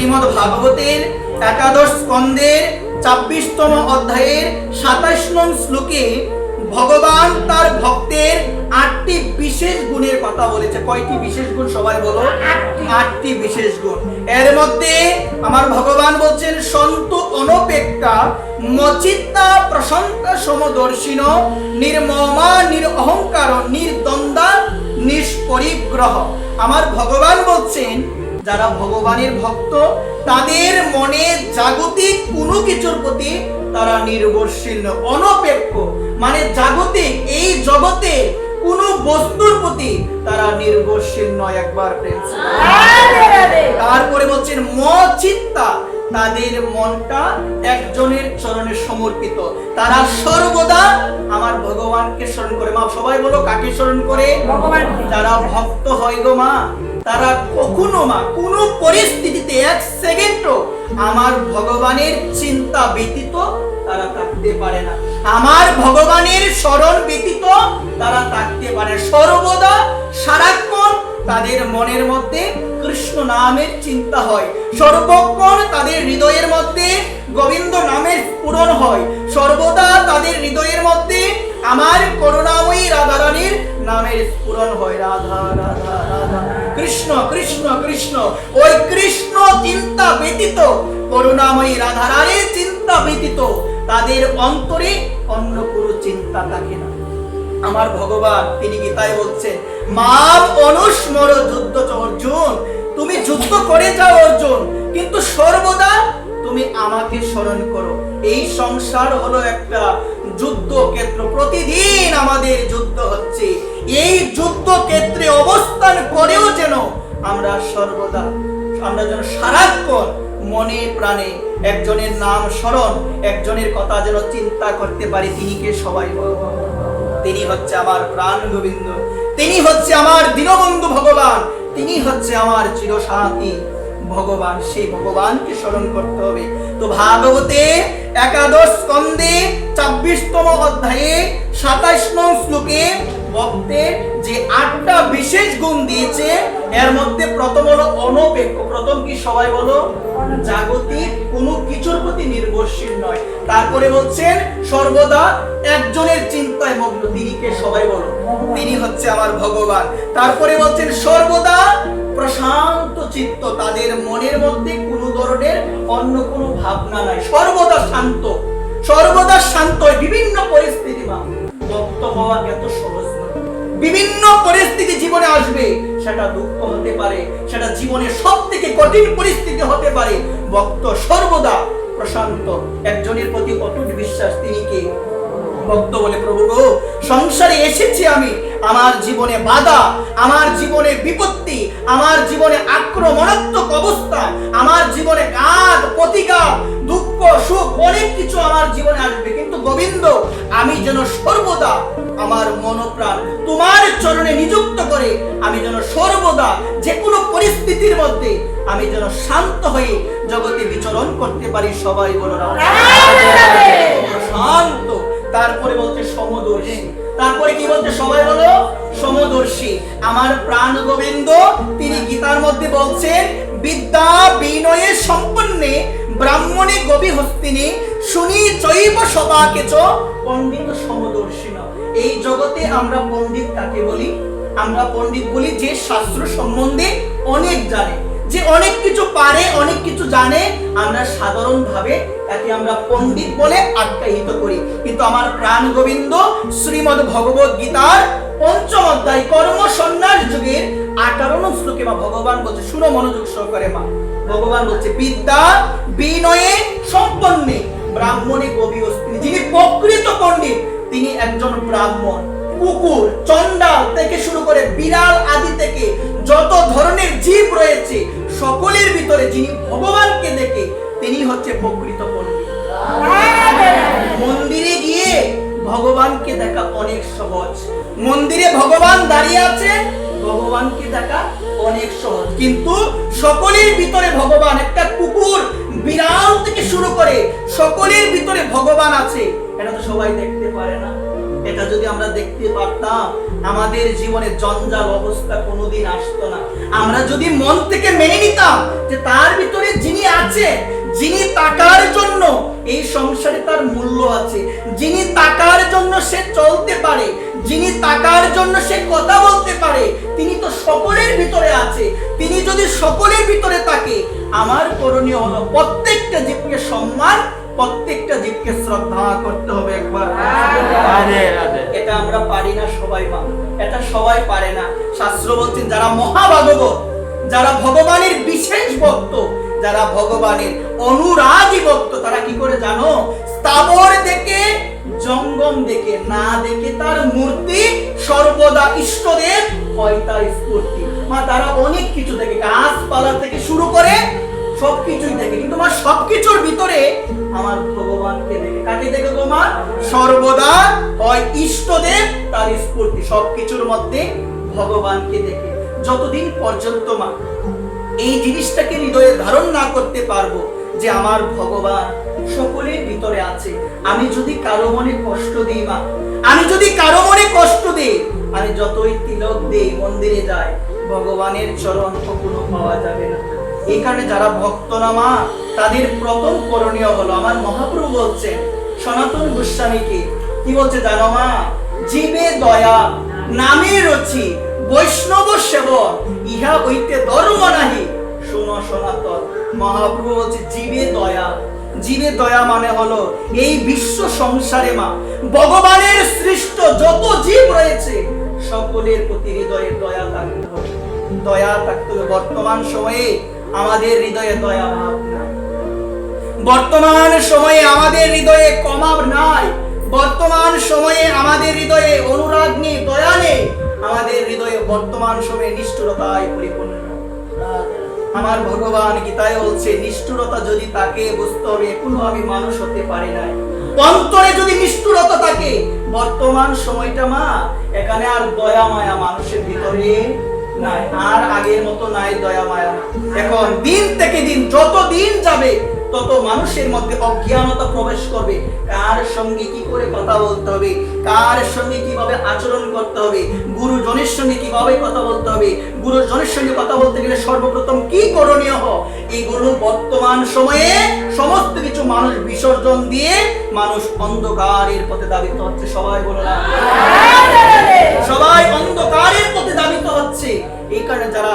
শ্রীমদ্ ভাগবতের একাদশ স্কন্ধের ২৬তম অধ্যায়ের ২৭ নং শ্লোকে ভগবান তার ভক্তের ৮টি বিশেষ গুণের কথা বলেছে। কয়টি বিশেষ গুণ সবাই বলো? ৮টি বিশেষ গুণ। এর মধ্যে আমার ভগবান বলছেন, সন্ত অনপেক্ষা মচিত্তা প্রশান্তা সমদর্শিন নির্মমা নিরঅহংকার নির্দ্বন্দ্বা নিষ্পরিগ্রহ। আমার ভগবান বলছেন, যারা ভগবানের ভক্ত তাদের মনে জাগতিক কোনো কিছুর প্রতি তারা নির্ভরশীল, অনপেক্ষ, মানে জাগতিক এই জগতে কোনো বস্তুর প্রতি তারা নির্ভরশীল নয়। একবার প্রেম। তারপরে বলছেন মচিত্তা, তাদের মনটা একজনের চরণে সমর্পিত। তারা সর্বদা আমার ভগবানকে স্মরণ করে। মা সবাই বলো, কাকে স্মরণ করে? ভগবান। যারা ভক্ত হয় গো মা, তারা কখনো মা কোনো পরিস্থিতিতে এক সেকেন্ডও আমার ভগবানের চিন্তা ব্যতীত তারা থাকতে পারে না। আমার ভগবানের স্মরণ ব্যতীত তারা থাকতে পারে। সর্বদা সারাক্ষণ তাদের মনের মধ্যে কৃষ্ণ নামের চিন্তা হয়, সর্বক্ষণ তাদের হৃদয়ের মধ্যে গোবিন্দ নামের স্ফুরণ হয়, সর্বদা তাদের হৃদয়ের মধ্যে আমার করুণাময়ী রাধারানীর নামের স্ফুরণ হয়। রাধা রাধা রাধা, কৃষ্ণ কৃষ্ণ কৃষ্ণ। ওই কৃষ্ণ চিন্তা ব্যতীত, করুণাময়ী রাধারানীর চিন্তা ব্যতীত তাদের অন্তরে অন্য কোনো চিন্তা থাকে না। আমার ভগবান তিনি গীতায় বলছেন, মাম অনুস্মর যুদ্ধ অর্জুন, তুমি যুদ্ধ করে যাও অর্জুন, কিন্তু সর্বদা তুমি আমাকে স্মরণ করো। এই সংসার হলো একটা যুদ্ধক্ষেত্র, প্রতিদিন আমাদের যুদ্ধ হচ্ছে। এই যুদ্ধক্ষেত্রে অবস্থান করেও যেন আমরা সর্বদা, আমরা যেন সারাক্ষণ মনে প্রাণে একজনের নাম স্মরণ, একজনের কথা যেন চিন্তা করতে পারি। তিনি কে? সবাই বলো। তিনি হচ্ছে আমার প্রাণ গোবিন্দ, তিনি হচ্ছে আমার দীনবন্ধু ভগবান, তিনি হচ্ছে আমার চিরসাথী ভগবান। সেই ভগবানকে স্মরণ করতে হবে। তো ভাগবতে একাদশ স্কন্ধে ২৬তম অধ্যায়ে ২৭ নং শ্লোকে ভক্তের যে ৮টা বিশেষ গুণ দিয়েছে, এর মধ্যে প্রথম হলো অনপেক্ষ। প্রথম কি? সবাই বলো। জাগতিক কোনো কিছুর প্রতি নির্ভরশীল নয়। তারপরে বলছেন সর্বদা একজনের চিন্তায় মগ্ন। তিনি কে? সবাই বলো। তিনি হচ্ছে আমার ভগবান। তারপরে বলছেন সর্বদা প্রশান্ত চিত্ত, তাদের মনের মধ্যে কোনো ধরনের অন্য কোনো ভাবনা নাই, সর্বদা শান্ত, সর্বদা শান্ত। বিভিন্ন পরিস্থিতি মা ভক্ত হওয়া এত সহজ নয়। বিভিন্ন পরিস্থিতি জীবনে আসবে, সেটা দুঃখ হতে পারে, সেটা জীবনের সবথেকে কঠিন পরিস্থিতি হতে পারে। ভক্ত সর্বদা প্রশান্ত, একজনের প্রতি অটুট বিশ্বাস। তিনি কে? ভক্ত বলে, প্রভু গো, সংসারে এসেছি আমি, আমার জীবনে বাধা, আমার জীবনে বিপত্তি, আমার জীবনে আক্রমণাত্মক অবস্থা, আমার জীবনে ঘাত প্রতিঘাত, দুঃখ সুখ অনেক কিছু আমার জীবনে আসবে, কিন্তু গোবিন্দ আমি যেন সর্বদা আমার মনপ্রাণ তোমার চরণে নিযুক্ত করে আমি যেন সর্বদা যে কোনো পরিস্থিতির মধ্যে আমি যেন শান্ত হয়ে জগতে বিচরণ করতে পারি। সবাই বলো শান্ত। তারপরে বলছে সমদর্শী। তারপরে কি বলছে? সবাই বলো সমদর্শী। আমার প্রাণ গোবিন্দ তিনি গীতার মধ্যে বলছেন, বিদ্যা বিনয়ে সম্পন্নে ব্রাহ্মণে গবি হস্তিনী শুনি চৈব সবাকেচ পণ্ডিত সমদর্শী। এই জগতে আমরা পণ্ডিত কাকে বলি? আমরা পণ্ডিত বলি যে শাস্ত্র সম্বন্ধে অনেক জানে, যে অনেক কিছু পারে, অনেক কিছু জানে। আমরা সাধারণ ভাবে তাকে আমরা পণ্ডিত বলে আখ্যায়িত করি। কিন্তু আমার প্রাণ গোবিন্দ শ্রীমদ্ ভগবত গীতার ৫ম অধ্যায় কর্ম সন্ন্যাস যুগের ১৮ নং শ্লোকে মা ভগবান বলছে, শুনো মনোযোগ সহকারে মা। ভগবান বলছে, বিদ্যা বিনয়ে সম্পন্নে ব্রাহ্মণে গবি হস্তিনী, যিনি প্রকৃত পণ্ডিত তিনি একজন ব্রাহ্মণ। কুকুর, চণ্ডাল থেকে শুরু করে বিড়াল আদি থেকে যত ধরনের জীব রয়েছে সকলের ভিতরে যিনি ভগবানকে দেখে তিনি হচ্ছে প্রকৃত পণ্ডিত। মন্দিরে গিয়ে ভগবানকে দেখা অনেক সহজ, মন্দিরে ভগবান দাঁড়িয়ে আছে, ভগবানকে দেখা অনেক সহজ, কিন্তু সকলের ভিতরে ভগবান, একটা কুকুর বিড়াল থেকে শুরু করে সকলের ভিতরে ভগবান আছে, এটা তো সবাই দেখতে পারে না। এটা যদি আমরা দেখতে পারতাম আমাদের জীবনে জঞ্জাল অবস্থা কোনোদিন আসতো না। আমরা যদি মন থেকে মেনে নিতাম যে তার ভিতরে যিনি আছেন, যিনি টাকার জন্য এই সংসারে তার মূল্য আছে, যিনি টাকার জন্য সে চলতে পারে, যিনি টাকার জন্য সে কথা বলতে পারে, তিনি তো সকলের ভিতরে আছে। তিনি যদি সকলের ভিতরে থাকে, আমার করণীয় হলো প্রত্যেকটা জীবকে সম্মান, প্রত্যেকটা জীবকে শ্রদ্ধা করতে হবে। একবার এটা আমরা পারি না সবাই, মা এটা সবাই পারে না। শাস্ত্র বলছেন যারা মহাভাগবত, যারা ভগবানের বিশেষ ভক্ত, যারা ভগবানের অনুরাগী ভক্ত, তারা কি করে জানো? স্থাবর দেখে জঙ্গম দেখে না দেখে তার মূর্তি, সর্বদা ইষ্টদেব হয় তার স্ফূর্তি। মা তারা অনেক কিছু দেখে, গাছপালা থেকে শুরু করে সবকিছুই দেখে, কিন্তু মা সবকিছুর ভিতরে আমার ভগবানকে দেখে। কাকে দেখে গো মা? সর্বদা হয় ইষ্টদেব তার স্ফূর্তি, সবকিছুর মধ্যে ভগবানকে দেখে। যতদিন পর্যন্ত মা এই জিনিসটাকে হৃদয়ে ধারণ না করতে পারবো যে আমার ভগবান সকলের ভিতরে আছে, আমি যদি কারো মনে কষ্ট দিই মা, আমি যদি কারো মনে কষ্ট দিই, আমি যতই তিলক দেই, মন্দিরে যাই, ভগবানের চরণ কখনো পাওয়া যাবে না। এই কারণে যারা ভক্ত না মা, তাদের প্রথম করণীয় হলো, আমার মহাপ্রভু বলছেন সনাতন গোস্বামীকে, কি বলছে জানো মা? জীবে দয়া নামে রচি বৈষ্ণব সেবক, ইহা হইতে ধর্ম নাহি শুনো সনাতন। মহাপ্রভু বলছে জীবে দয়া। জীবে দয়া মানে হলো এই বিশ্ব সংসারে মা ভগবানের সৃষ্ট যত জীব রয়েছে সকলের প্রতি হৃদয়ে দয়া থাকতে হবে, দয়া থাকতে হবে। বর্তমান সময়ে আমাদের হৃদয়ে দয়া ভাব নাই, বর্তমান সময়ে আমাদের হৃদয়ে ক্ষমা নাই, বর্তমান সময়ে আমাদের হৃদয়ে অনুরাগ নেই, দয়া নেই, আমাদের হৃদয়ে বর্তমান সময়ে নিষ্ঠুরতায় পরিপূর্ণ। আমার ভগবান গীতায় বলছে নিষ্ঠুরতা যদি তাকে বুঝতে হবে এখনো আমি মানুষ হতে পারি নাই। অন্তরে যদি নিষ্ঠুরতা থাকে, বর্তমান সময়টা মা এখানে আর দয়া মায়া মানুষের ভিতরে নাই, আর আগের মতো নাই দয়া মায়া। এখন দিন থেকে দিন যত দিন যাবে তত মানুষের মধ্যে অজ্ঞানতা প্রবেশ করবে। কার সঙ্গে কি করে কথা বলতে হবে, কার সঙ্গে কিভাবে আচরণ করতে হবে, গুরুজনের সঙ্গে কিভাবে কথা বলতে হবে, গুরুজনের সঙ্গে কথা বলতে গেলে সর্বপ্রথম কি করণীয় হয়, এইগুলো বর্তমান সময়ে সমস্ত কিছু মানুষ বিসর্জন দিয়ে মানুষ অন্ধকারের পথে ধাবিত হচ্ছে। সবাই বলো না, সবাই অন্ধকারের পথে ধাবিত হচ্ছে। এই কারণে যারা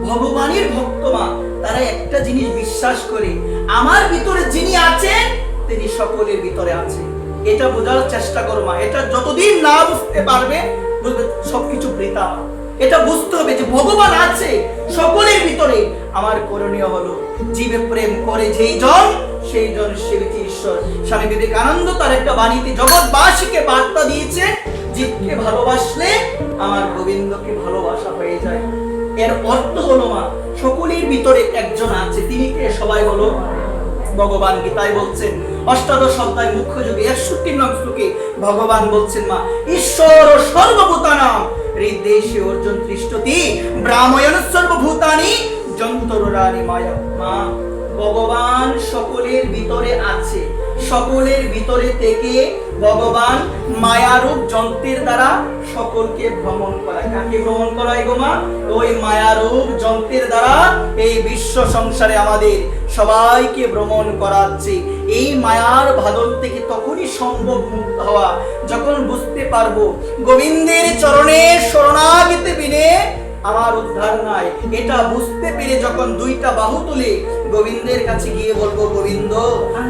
ভগবানের ভক্ত মা, তারা একটা জিনিস বিশ্বাস করে, আমার ভিতরে যিনি আছেন তিনি সকলের ভিতরে আছে। এটা বোঝার চেষ্টা করো মা। এটা যতদিন না বুঝতে পারবে, বুঝবে সবকিছু বৃথা। এটা বুঝতে হবে যে ভগবান আছে সকলের ভিতরে। আমার করণীয় হলো জীবে প্রেম করে যেই জন, সেই জন সেবিত ঈশ্বর। স্বামী বিবেকানন্দ তার একটা বাণীতে জগৎবাসীকে বার্তা দিয়েছে, জীবকে ভালোবাসলে আমার গোবিন্দকে ভালোবাসা হয়ে যায়। এর অর্থ হলো মা সকলের ভিতরে একজন আছে, তিনি কে? সবাই বলো ভগবান। গীতায় বলছেন অষ্টাদশ অধ্যায় মুখ্য যুগে 61 নং শ্লোকে ভগবান বলছেন মা ঈশ্বর সর্বভূতানাং হৃদেশে অর্জুন তৃষ্ঠতি ব্রাহ্মণ সর্বভূতানি যন্তরানি মায়া। মা ভগবান সকলের ভিতরে আছে, সকলের ভিতরে থেকে ভগবান মায়ারূপ যন্ত্রের দ্বারা সকলকে ভ্রমণ করায়। কাকে ভ্রমণ করায় গো মা? ওই মায়ারূপ যন্ত্রের দ্বারা এই বিশ্ব সংসারে আমাদের সবাইকে ভ্রমণ করাচ্ছে। এই মায়ার বাঁধন থেকে তখনই সম্ভব মুক্ত হওয়া যখন বুঝতে পারবো গোবিন্দের চরণে শরণাগতি বিনে আমার উদ্ধার নাই। এটা বুঝতে পেরে যখন দুইটা বাহু তুলে গোবিন্দের কাছে গিয়ে বলবো, গোবিন্দ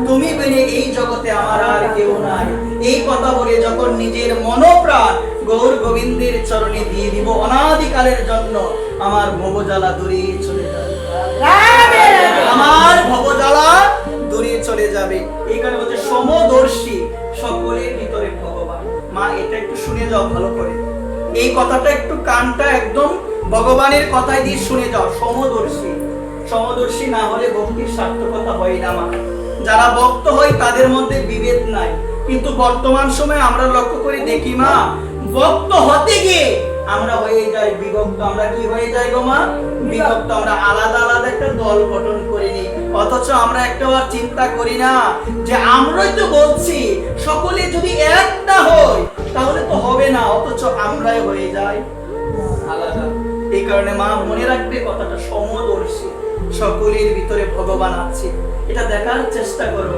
তুমি বিনে এই জগতে আমার আর কেউ নাই, এই কথা বলে যখন নিজের মনোপ্রাণ গৌর গোবিন্দের চরণে দিয়ে দিব, অনাদিকালের জন্য আমার ভবজ্বালা দূরে চলে যাবে, আমার ভবজ্বালা দূরে চলে যাবে। এই কারণে বলছে সমদর্শী সকলের ভিতরে ভগবান। মা এটা একটু শুনে যাও ভালো করে, এই কথাটা একটু কানটা একদম ভগবানের কথায় দিয়ে শুনে যাও। সমদর্শী, সমদর্শী না হলে ভক্তির সার্থকতা হয় না মা। যারা ভক্ত হয় তাদের মধ্যে বিভেদ নাই, কিন্তু বর্তমান সময়ে আমরা লক্ষ্য করে দেখি মা ভক্ত হতে গিয়ে আমরা হয়ে যাই বিভক্ত। আমরা কি হয়ে যাই গো মা? বিভক্ত। আমরা আলাদা আলাদা একটা দল গঠন করে নিই, অথচ আমরা একটাবার চিন্তা করি না যে আমরাই তো বলছি সকলে যদি একটা হয় তাহলে তো হবে না, অথচ আমরাই হয়ে যাই আলাদা। এই কারণে মা মনে রাখবে কথাটা, সমদর্শী। সকলের ভিতরে ভগবান আছে, এটা দেখার চেষ্টা করো।